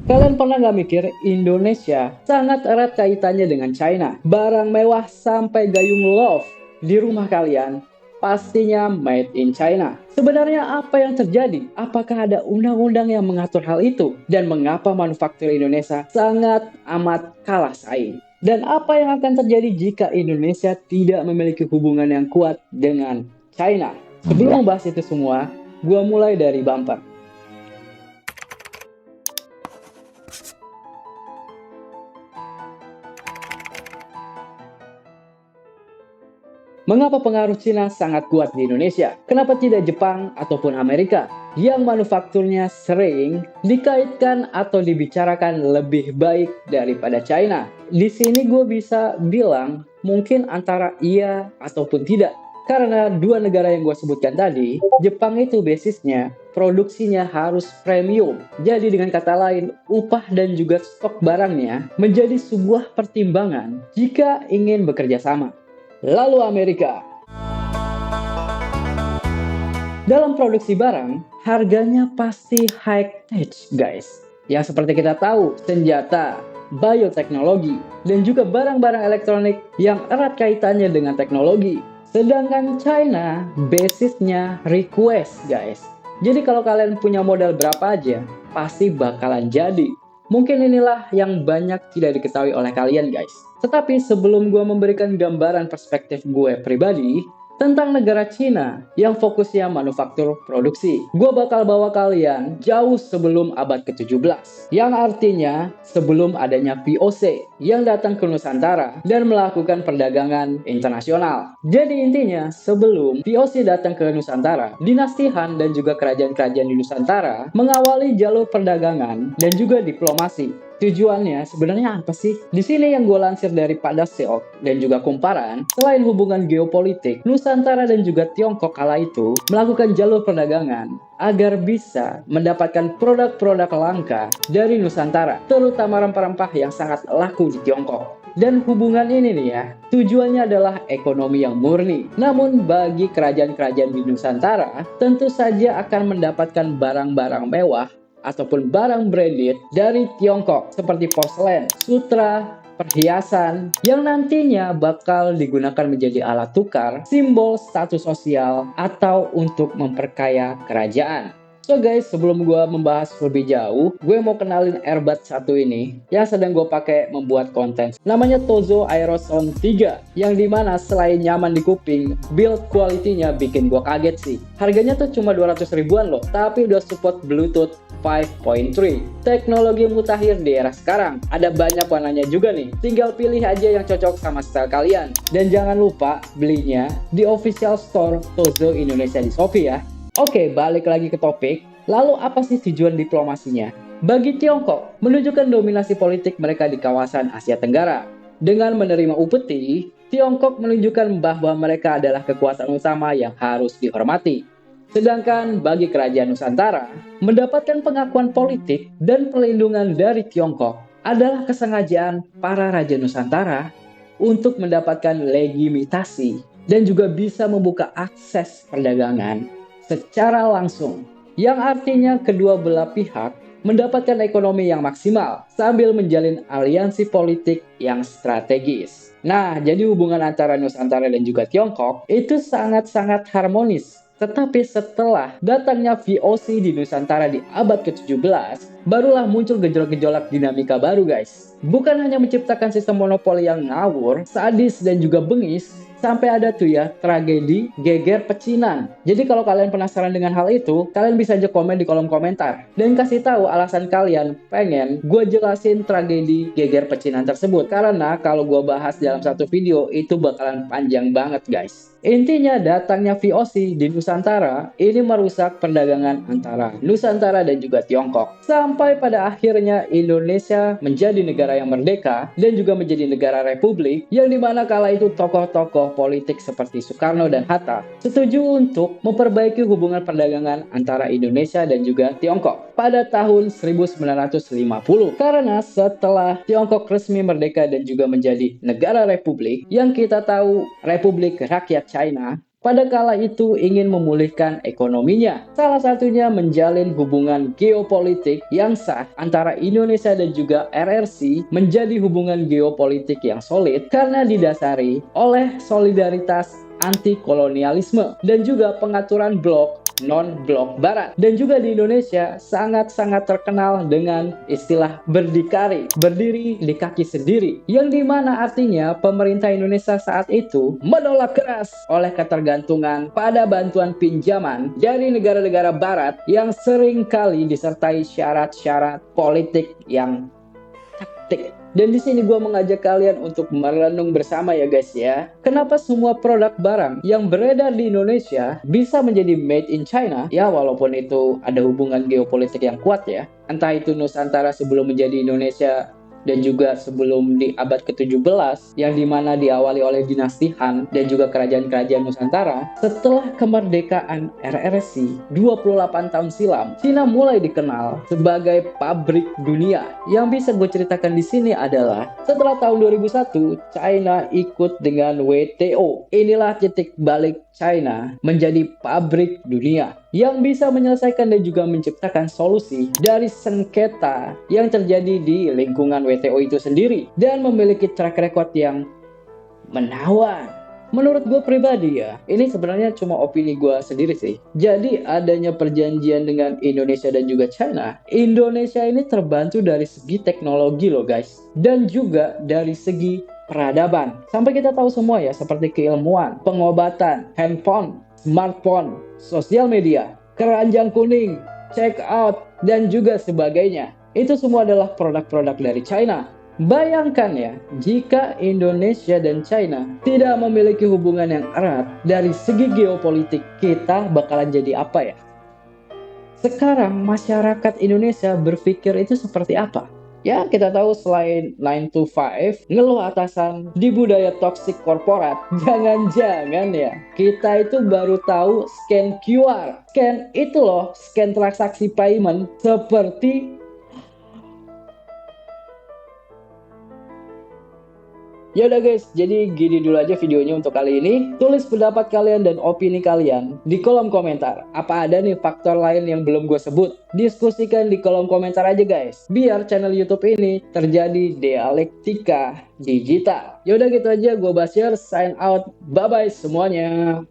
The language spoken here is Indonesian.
Kalian pernah nggak mikir Indonesia sangat erat kaitannya dengan China? Barang mewah sampai gayung love di rumah kalian pastinya made in China. Sebenarnya apa yang terjadi? Apakah ada undang-undang yang mengatur hal itu? Dan mengapa manufaktur Indonesia sangat amat kalah saing? Dan apa yang akan terjadi jika Indonesia tidak memiliki hubungan yang kuat dengan China? Sebelum membahas itu semua, gua mulai dari bumper. Mengapa pengaruh Cina sangat kuat di Indonesia? Kenapa tidak Jepang ataupun Amerika yang manufakturnya sering dikaitkan atau dibicarakan lebih baik daripada China? Di sini gue bisa bilang mungkin antara iya ataupun tidak. Karena dua negara yang gue sebutkan tadi, Jepang itu basisnya produksinya harus premium. Jadi dengan kata lain, upah dan juga stok barangnya menjadi sebuah pertimbangan jika ingin bekerja sama. Lalu Amerika. Dalam produksi barang, harganya pasti high tech, guys. Yang seperti kita tahu, senjata, bioteknologi, dan juga barang-barang elektronik yang erat kaitannya dengan teknologi. Sedangkan China, basisnya request, guys. Jadi kalau kalian punya modal berapa aja, pasti bakalan jadi. Mungkin inilah yang banyak tidak diketahui oleh kalian, guys. Tetapi sebelum gue memberikan gambaran perspektif gue pribadi tentang negara Cina yang fokusnya manufaktur produksi, gue bakal bawa kalian jauh sebelum abad ke-17, yang artinya sebelum adanya VOC yang datang ke Nusantara dan melakukan perdagangan internasional. Jadi intinya, sebelum VOC datang ke Nusantara, dinasti Han dan juga kerajaan-kerajaan di Nusantara mengawali jalur perdagangan dan juga diplomasi. Tujuannya sebenarnya apa sih? Di sini yang gue lansir dari Padasiok dan juga Kumparan, selain hubungan geopolitik, Nusantara dan juga Tiongkok kala itu melakukan jalur perdagangan agar bisa mendapatkan produk-produk langka dari Nusantara, terutama rempah-rempah yang sangat laku di Tiongkok. Dan hubungan ini nih ya, tujuannya adalah ekonomi yang murni. Namun bagi kerajaan-kerajaan di Nusantara, tentu saja akan mendapatkan barang-barang mewah ataupun barang branded dari Tiongkok seperti porselen, sutra, perhiasan yang nantinya bakal digunakan menjadi alat tukar, simbol status sosial, atau untuk memperkaya kerajaan. So guys, sebelum gue membahas lebih jauh, gue mau kenalin earbud satu ini yang sedang gue pakai membuat konten. Namanya Tozo Aerosound 3, yang dimana selain nyaman di kuping, build quality-nya bikin gue kaget sih. Harganya tuh cuma 200 ribuan loh, tapi udah support Bluetooth 5.3. Teknologi mutakhir di era sekarang. Ada banyak warnanya juga nih. Tinggal pilih aja yang cocok sama style kalian. Dan jangan lupa belinya di official store Tozo Indonesia di Shopee ya. Oke, balik lagi ke topik. Lalu apa sih tujuan diplomasinya? Bagi Tiongkok, menunjukkan dominasi politik mereka di kawasan Asia Tenggara. Dengan menerima upeti, Tiongkok menunjukkan bahwa mereka adalah kekuatan utama yang harus dihormati. Sedangkan bagi kerajaan Nusantara, mendapatkan pengakuan politik dan perlindungan dari Tiongkok adalah kesengajaan para raja Nusantara untuk mendapatkan legitimasi dan juga bisa membuka akses perdagangan secara langsung, yang artinya kedua belah pihak mendapatkan ekonomi yang maksimal sambil menjalin aliansi politik yang strategis. Nah, jadi hubungan antara Nusantara dan juga Tiongkok itu sangat-sangat harmonis. Tetapi setelah datangnya VOC di Nusantara di abad ke-17, barulah muncul gejolak-gejolak dinamika baru guys. Bukan hanya menciptakan sistem monopoli yang ngawur, sadis dan juga bengis, sampai ada tuh ya tragedi geger pecinan. Jadi kalau kalian penasaran dengan hal itu, kalian bisa aja komen di kolom komentar dan kasih tahu alasan kalian pengen gue jelasin tragedi geger pecinan tersebut. Karena kalau gue bahas dalam satu video itu bakalan panjang banget guys. Intinya datangnya VOC di Nusantara ini merusak perdagangan antara Nusantara dan juga Tiongkok. Sampai pada akhirnya Indonesia menjadi negara yang merdeka dan juga menjadi negara republik yang dimana kala itu tokoh-tokoh politik seperti Soekarno dan Hatta setuju untuk memperbaiki hubungan perdagangan antara Indonesia dan juga Tiongkok pada tahun 1950. Karena setelah Tiongkok resmi merdeka dan juga menjadi negara republik yang kita tahu Republik Rakyat China, pada kala itu ingin memulihkan ekonominya. Salah satunya menjalin hubungan geopolitik yang sah antara Indonesia dan juga RRC, menjadi hubungan geopolitik yang solid karena didasari oleh solidaritas anti kolonialisme dan juga pengaturan blok non-blok barat. Dan juga di Indonesia sangat-sangat terkenal dengan istilah berdikari, berdiri di kaki sendiri, yang dimana artinya pemerintah Indonesia saat itu menolak keras oleh ketergantungan pada bantuan pinjaman dari negara-negara barat yang sering kali disertai syarat-syarat politik yang taktik. Dan di sini gue mengajak kalian untuk merenung bersama ya guys ya. Kenapa semua produk barang yang beredar di Indonesia bisa menjadi made in China? Ya walaupun itu ada hubungan geopolitik yang kuat ya. Entah itu Nusantara sebelum menjadi Indonesia dan juga sebelum di abad ke-17 yang dimana diawali oleh dinasti Han dan juga kerajaan-kerajaan Nusantara. Setelah kemerdekaan RRC 28 tahun silam, Cina mulai dikenal sebagai pabrik dunia. Yang bisa gue ceritakan di sini adalah setelah tahun 2001 China ikut dengan WTO. Inilah titik balik China menjadi pabrik dunia yang bisa menyelesaikan dan juga menciptakan solusi dari sengketa yang terjadi di lingkungan WTO itu sendiri dan memiliki track record yang menawan. Menurut gue pribadi ya, ini sebenarnya cuma opini gue sendiri sih. Jadi adanya perjanjian dengan Indonesia dan juga China, Indonesia ini terbantu dari segi teknologi loh guys, dan juga dari segi peradaban. Sampai kita tahu semua ya, seperti keilmuan, pengobatan, handphone, smartphone, sosial media, keranjang kuning, check out, dan juga sebagainya. Itu semua adalah produk-produk dari China. Bayangkan ya, jika Indonesia dan China tidak memiliki hubungan yang erat dari segi geopolitik, kita bakalan jadi apa ya? Sekarang masyarakat Indonesia berpikir itu seperti apa? Ya, kita tahu selain 9 to 5, ngeluh atasan di budaya toksik korporat, jangan-jangan ya, kita itu baru tahu scan QR. Scan itu loh, scan transaksi payment seperti. Ya udah guys, jadi gini dulu aja videonya untuk kali ini. Tulis pendapat kalian dan opini kalian di kolom komentar. Apa ada nih faktor lain yang belum gue sebut? Diskusikan di kolom komentar aja guys. Biar channel YouTube ini terjadi dialektika digital. Ya udah gitu aja, gue Basyar, sign out. Bye-bye semuanya.